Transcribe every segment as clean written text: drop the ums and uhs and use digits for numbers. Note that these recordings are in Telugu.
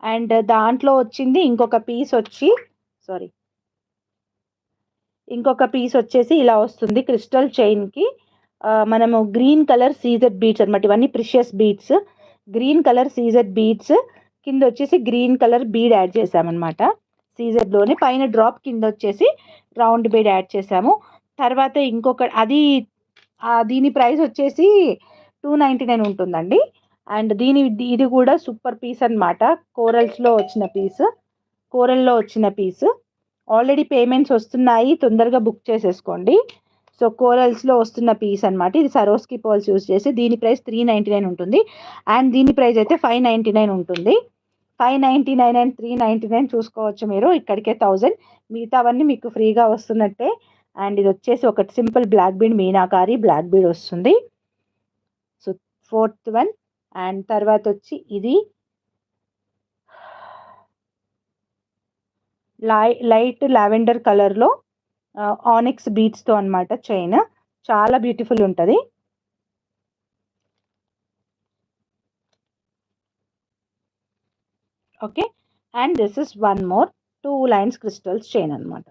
అండ్ దాంట్లో వచ్చింది ఇంకొక పీస్ వచ్చేసి ఇలా వస్తుంది క్రిస్టల్ చైన్కి. మనము గ్రీన్ కలర్ సీజెడ్ బీడ్స్ అనమాట, ఇవన్నీ precious beads. Green colour CZ beads, కింద వచ్చేసి గ్రీన్ కలర్ బీడ్ యాడ్ చేసామన్నమాట. సీజెడ్లోనే పైన డ్రాప్, కింద వచ్చేసి రౌండ్ బీడ్ యాడ్ చేసాము. తర్వాత ఇంకొక దీని ప్రైస్ వచ్చేసి 299 ఉంటుందండి. అండ్ ఇది కూడా సూపర్ పీస్ అనమాట. కోరల్లో వచ్చిన పీస్. ఆల్రెడీ పేమెంట్స్ వస్తున్నాయి, తొందరగా బుక్ చేసేసుకోండి. సో కోరల్స్లో వస్తున్న పీస్ అనమాట. ఇది సరోస్కి పర్ల్స్ యూజ్ చేసి, దీని ప్రైస్ 399 ఉంటుంది. అండ్ దీని ప్రైస్ అయితే 599 ఉంటుంది. 599 అండ్ 399 చూసుకోవచ్చు మీరు. ఇక్కడికే 1000, మిగతావన్నీ మీకు ఫ్రీగా వస్తున్నట్టే. అండ్ ఇది వచ్చేసి ఒకటి simple black bead, Meenakari black bead వస్తుంది. So 4th one. అండ్ తర్వాత వచ్చి ఇది లైట్ లావెండర్ కలర్లో ఆనిక్స్ బీడ్స్తో అనమాట చైన్. చాలా బ్యూటిఫుల్ ఉంటుంది. Okay. And this is one more 2 lines crystals chain అనమాట.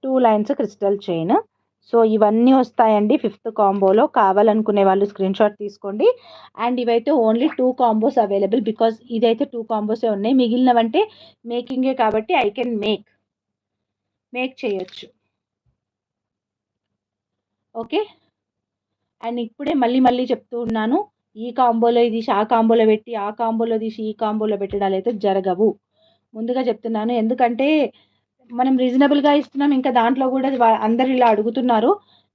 2 లైన్స్ క్రిస్టల్ చైన్. సో ఇవన్నీ వస్తాయండి 5th కాంబోలో. కావాలనుకునే వాళ్ళు స్క్రీన్ షాట్ తీసుకోండి. అండ్ ఇవైతే ఓన్లీ 2 కాంబోస్ అవైలబుల్, బికాజ్ ఇదైతే 2 కాంబోసే ఉన్నాయి. మిగిలినవంటే మేకింగే కాబట్టి ఐ కెన్ మేక్ చేయొచ్చు. ఓకే. అండ్ ఇప్పుడే మళ్ళీ చెప్తూ ఉన్నాను, ఈ కాంబోలో ఇది ఆ కాంబోలో పెట్టి, ఆ కాంబోలో తీసి ఈ కాంబోలో పెట్టడాలు అయితే జరగవు. ముందుగా చెప్తున్నాను, ఎందుకంటే మనం రీజనబుల్గా ఇస్తున్నాం. ఇంకా దాంట్లో కూడా అందరు ఇలా అడుగుతున్నారు.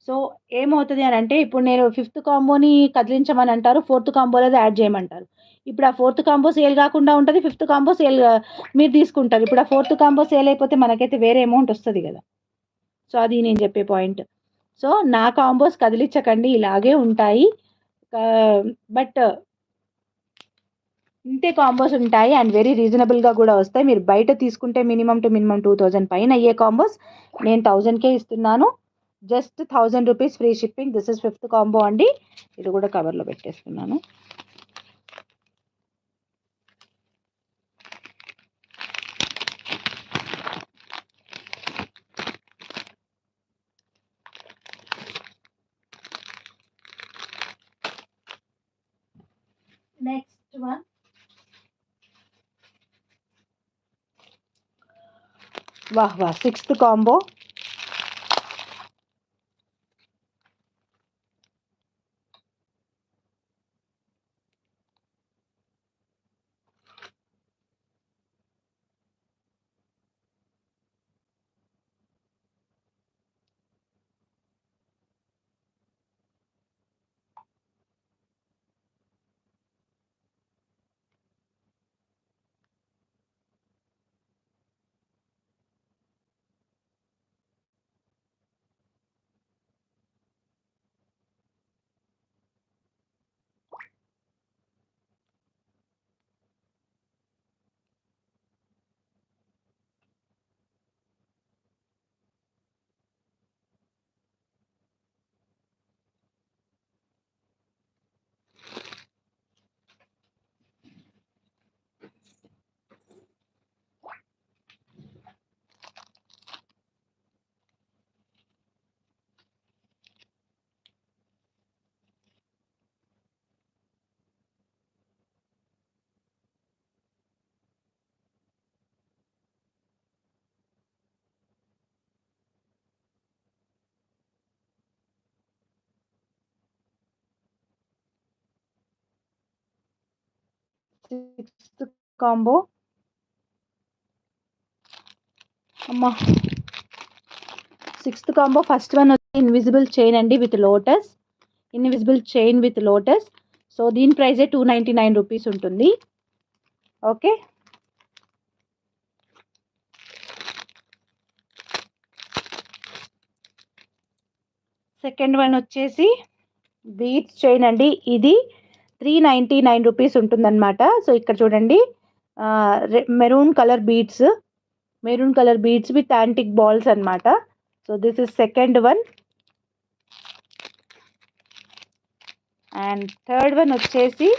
సో ఏమవుతుంది అని అంటే, ఇప్పుడు నేను 5th కాంబోని కదిలించమని అంటారు, 4th కాంబోలో యాడ్ చేయమంటారు. ఇప్పుడు ఆ 4th కాంబో సేల్ కాకుండా ఉంటుంది, 5th కాంబో సేల్ మీరు తీసుకుంటారు. ఇప్పుడు ఆ 4th కాంబో సేల్ అయిపోతే మనకైతే వేరే అమౌంట్ వస్తుంది కదా. సో అది నేను చెప్పే పాయింట్. సో నా కాంబోస్ కదిలించకండి, ఇలాగే ఉంటాయి. బట్ ఇంతే కాంబోస్ ఉంటాయి అండ్ వెరీ రీజనబుల్గా కూడా వస్తాయి. మీరు బయట తీసుకుంటే మినిమం 2000 పైన అయ్యే కాంబోస్ నేను 1000కే ఇస్తున్నాను. Just 1000 rupees free shipping. This is 5th combo అండి. ఇది కూడా కవర్లో పెట్టేస్తున్నాను. నెక్స్ట్ వన్, వాహ్ 6th కాంబో. Sixth combo. అమ్మా 6th కాంబో ఫస్ట్ వన్ వచ్చి ఇన్విజిబుల్ చైన్ అండి with lotus. Invisible chain with lotus. So దీని ప్రైజే 299 రూపీస్ ఉంటుంది. ఓకే. సెకండ్ వన్ వచ్చేసి బీడ్స్ చైన్ అండి. ఇది 399 రూపీస్ ఉంటుందన్నమాట. సో ఇక్కడ చూడండి, maroon colour beads with antique balls అన్నమాట. So this is second one. And third one వచ్చేసి